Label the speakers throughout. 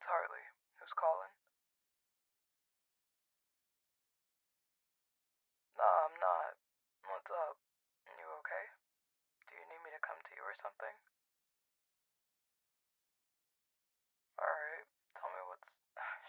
Speaker 1: Harley. Who's calling? Nah, I'm not. What's up? You okay? Do you need me to come to you or something? Alright, tell me what's.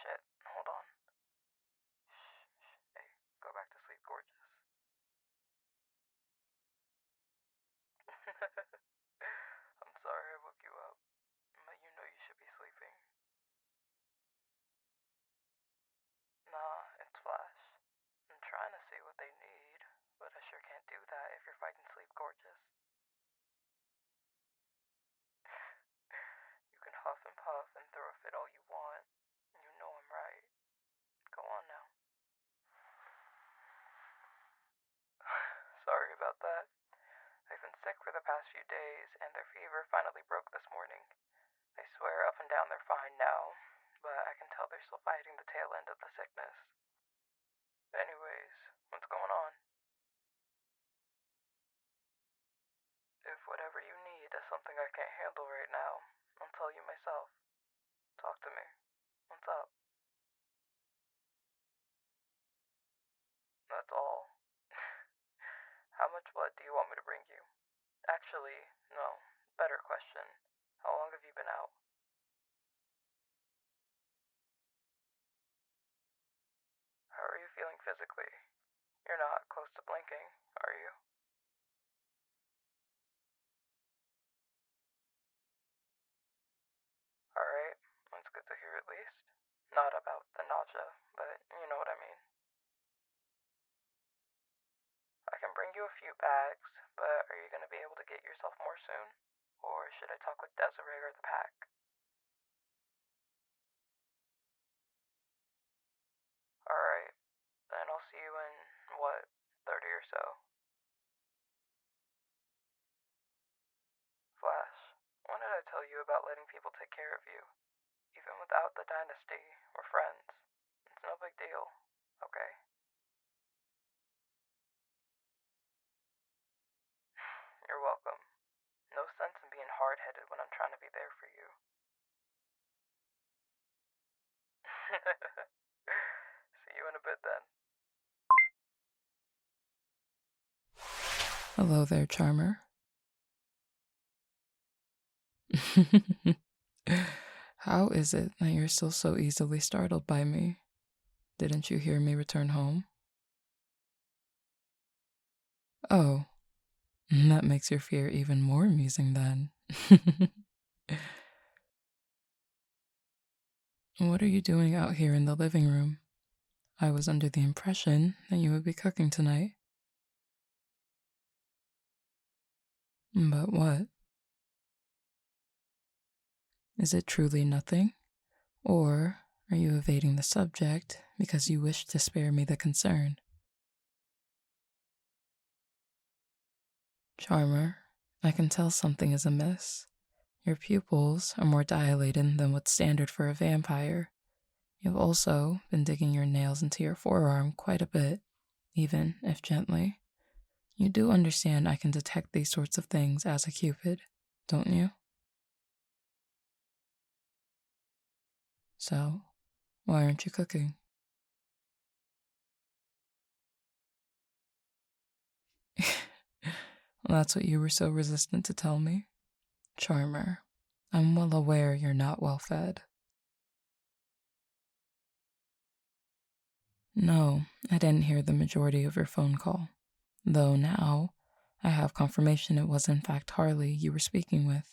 Speaker 1: Shit, hold on. Hey, go back to sleep, gorgeous. I'm sorry I woke you up, but you know you should be sleeping. Nah, it's Flash. I'm trying to see what they need, but I sure can't do that if you're fighting sleep, gorgeous. You can huff and puff and throw a fit all you want. You know I'm right. Go on now. Sorry about that. I've been sick for the past few days, and their fever finally broke this morning. I swear up and down they're fine now, but I can tell they're still fighting the tail end of the sickness. Anyways, what's going on? If whatever you need is something I can't handle right now, I'll tell you myself. Talk to me. What's up? That's all? How much blood do you want me to bring you? Actually, no. Better question. How long have you been out? How are you feeling physically? You're not close to blinking, are you? Alright, that's good to hear at least. Not about the nausea, but you know what I mean. I can bring you a few bags, but are you going to be able to get yourself more soon? Or should I talk with Desiree or the pack? Alright, then I'll see you in, what, 30 or so? Flash, when did I tell you about letting people take care of you? Even without the dynasty, we're friends. It's no big deal, okay? You're welcome. No sense in being hard headed when I'm trying to be there for you. See you in a bit then.
Speaker 2: Hello there, Charmer. How is it that you're still so easily startled by me? Didn't you hear me return home? Oh, that makes your fear even more amusing then. What are you doing out here in the living room? I was under the impression that you would be cooking tonight. But what? Is it truly nothing? Or are you evading the subject because you wish to spare me the concern? Charmer, I can tell something is amiss. Your pupils are more dilated than what's standard for a vampire. You've also been digging your nails into your forearm quite a bit, even if gently. You do understand I can detect these sorts of things as a Cupid, don't you? So, why aren't you cooking? That's what you were so resistant to tell me? Charmer, I'm well aware you're not well fed. No, I didn't hear the majority of your phone call. Though now, I have confirmation it was in fact Harley you were speaking with.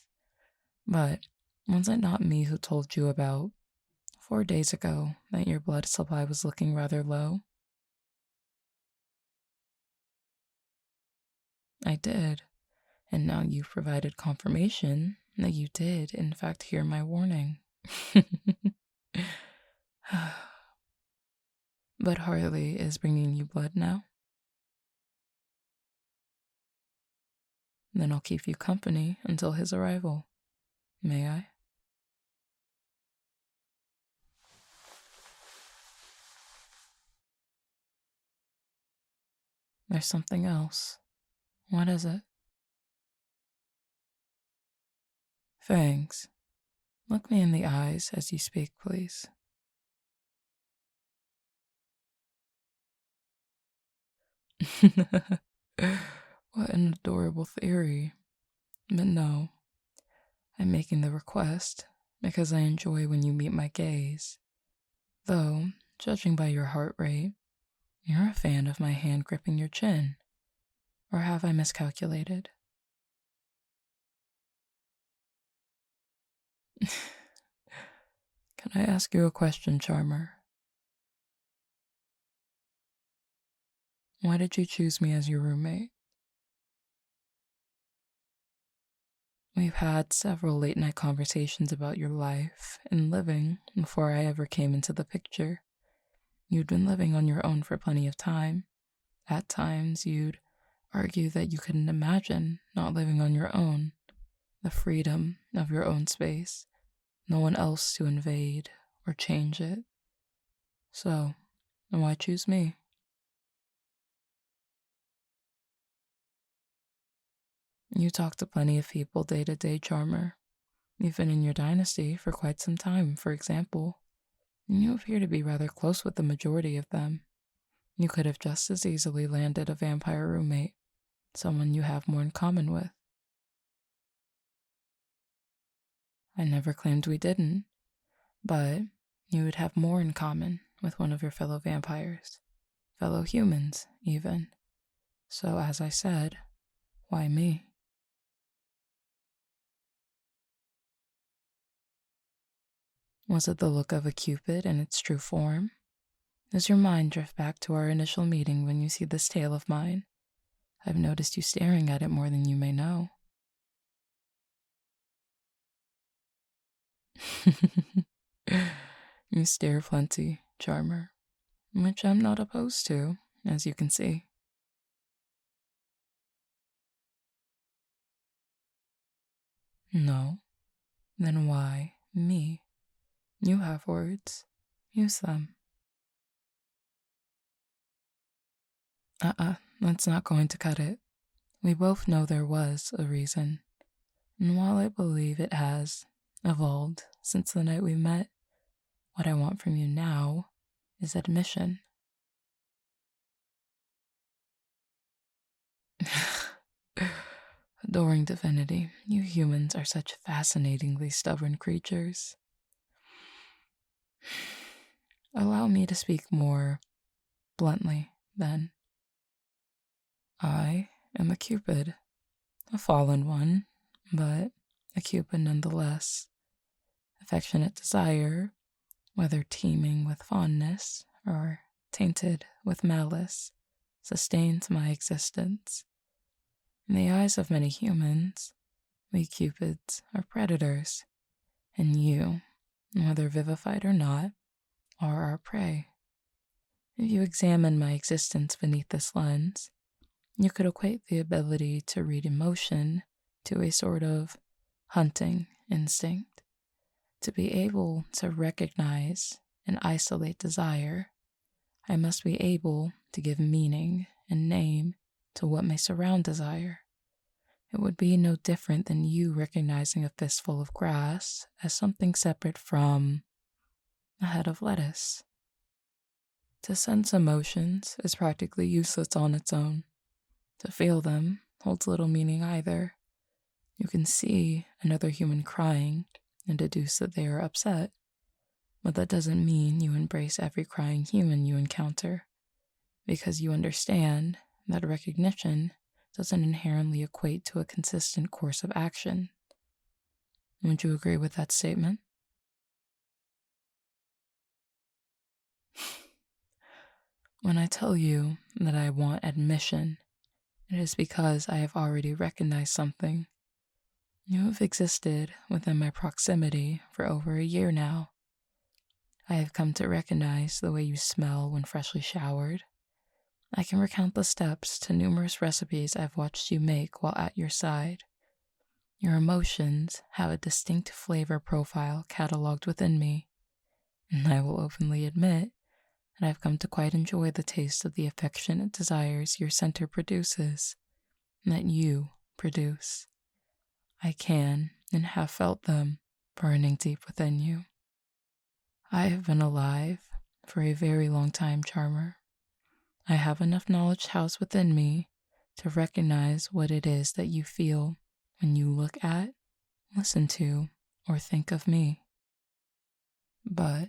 Speaker 2: But was it not me who told you about 4 days ago that your blood supply was looking rather low? I did, and now you've provided confirmation that you did, in fact, hear my warning. But Harley is bringing you blood now? Then I'll keep you company until his arrival. May I? There's something else. What is it? Fangs. Look me in the eyes as you speak, please. What an adorable theory. But no, I'm making the request because I enjoy when you meet my gaze. Though, judging by your heart rate, you're a fan of my hand gripping your chin. Or have I miscalculated? Can I ask you a question, Charmer? Why did you choose me as your roommate? We've had several late night conversations about your life and living before I ever came into the picture. You'd been living on your own for plenty of time. At times, you'd argue that you couldn't imagine not living on your own, the freedom of your own space, no one else to invade or change it. So, why choose me? You talk to plenty of people day to day, Charmer. You've been in your dynasty for quite some time, for example. You appear to be rather close with the majority of them. You could have just as easily landed a vampire roommate, someone you have more in common with. I never claimed we didn't, but you would have more in common with one of your fellow vampires, fellow humans, even. So, as I said, why me? Was it the look of a Cupid in its true form? Does your mind drift back to our initial meeting when you see this tale of mine? I've noticed you staring at it more than you may know. You stare plenty, Charmer, which I'm not opposed to, as you can see. No? Then why me? You have words. Use them. That's not going to cut it. We both know there was a reason. And while I believe it has evolved since the night we met, what I want from you now is admission. Adoring divinity, you humans are such fascinatingly stubborn creatures. Allow me to speak more bluntly, then. I am a Cupid, a fallen one, but a Cupid nonetheless. Affectionate desire, whether teeming with fondness or tainted with malice, sustains my existence. In the eyes of many humans, we Cupids are predators, and you, whether vivified or not, are our prey. If you examine my existence beneath this lens, you could equate the ability to read emotion to a sort of hunting instinct, to be able to recognize and isolate desire. I must be able to give meaning and name to what may surround desire. It would be no different than you recognizing a fistful of grass as something separate from a head of lettuce. To sense emotions is practically useless on its own. To feel them holds little meaning either. You can see another human crying and deduce that they are upset, but that doesn't mean you embrace every crying human you encounter, because you understand that recognition doesn't inherently equate to a consistent course of action. Would you agree with that statement? When I tell you that I want admission, it is because I have already recognized something. You have existed within my proximity for over a year now. I have come to recognize the way you smell when freshly showered. I can recount the steps to numerous recipes I've watched you make while at your side. Your emotions have a distinct flavor profile cataloged within me, and I will openly admit that I've come to quite enjoy the taste of the affectionate desires your center produces, and that you produce. I can and have felt them burning deep within you. I have been alive for a very long time, Charmer. I have enough knowledge housed within me to recognize what it is that you feel when you look at, listen to, or think of me. But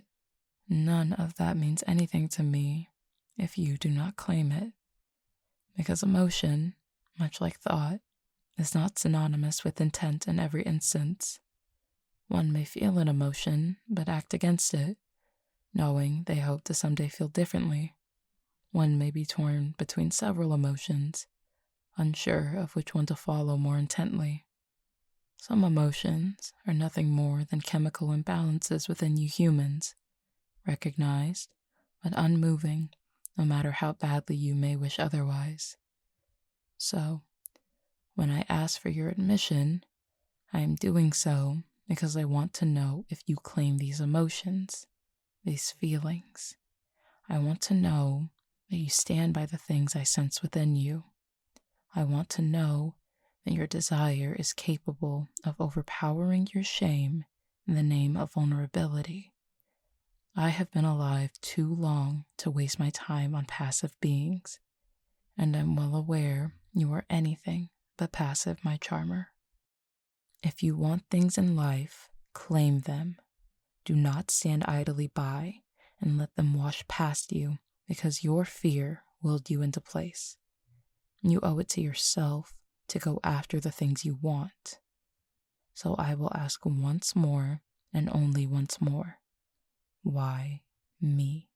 Speaker 2: none of that means anything to me if you do not claim it. Because emotion, much like thought, is not synonymous with intent in every instance. One may feel an emotion, but act against it, knowing they hope to someday feel differently. One may be torn between several emotions, unsure of which one to follow more intently. Some emotions are nothing more than chemical imbalances within you humans, recognized, but unmoving, no matter how badly you may wish otherwise. So, when I ask for your admission, I am doing so because I want to know if you claim these emotions, these feelings. I want to know that you stand by the things I sense within you. I want to know that your desire is capable of overpowering your shame in the name of vulnerability. I have been alive too long to waste my time on passive beings, and I'm well aware you are anything but passive, my charmer. If you want things in life, claim them. Do not stand idly by and let them wash past you because your fear willed you into place. You owe it to yourself to go after the things you want. So I will ask once more and only once more, why me?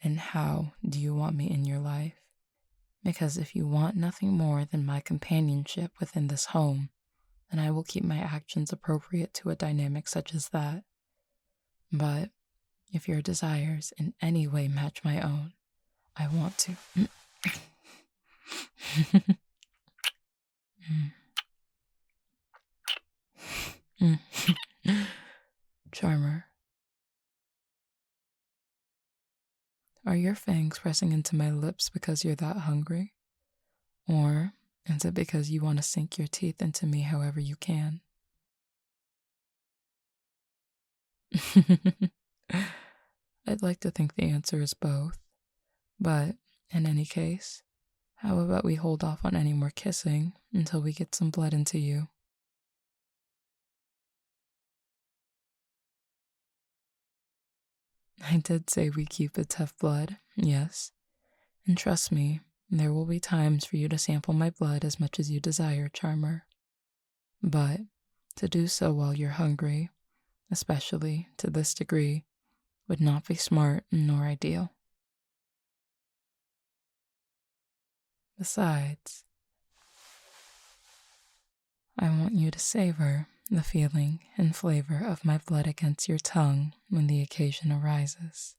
Speaker 2: And how do you want me in your life? Because if you want nothing more than my companionship within this home, then I will keep my actions appropriate to a dynamic such as that. But if your desires in any way match my own, I want to. Charmer, are your fangs pressing into my lips because you're that hungry? Or is it because you want to sink your teeth into me however you can? I'd like to think the answer is both. But in any case, how about we hold off on any more kissing until we get some blood into you? I did say we keep it tough blood, yes. And trust me, there will be times for you to sample my blood as much as you desire, Charmer. But to do so while you're hungry, especially to this degree, would not be smart nor ideal. Besides, I want you to savor the feeling and flavor of my blood against your tongue when the occasion arises.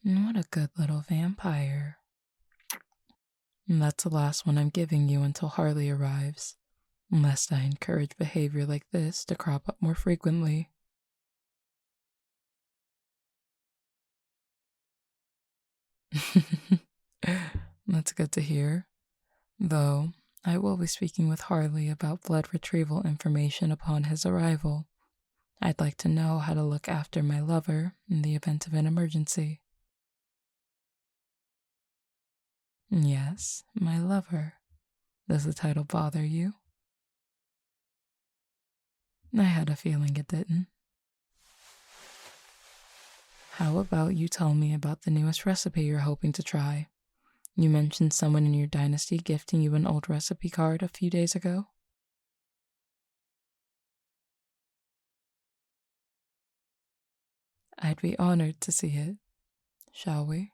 Speaker 2: And what a good little vampire. And that's the last one I'm giving you until Harley arrives, lest I encourage behavior like this to crop up more frequently. That's good to hear. Though, I will be speaking with Harley about blood retrieval information upon his arrival. I'd like to know how to look after my lover in the event of an emergency. Yes, my lover. Does the title bother you? I had a feeling it didn't. How about you tell me about the newest recipe you're hoping to try? You mentioned someone in your dynasty gifting you an old recipe card a few days ago. I'd be honored to see it. Shall we?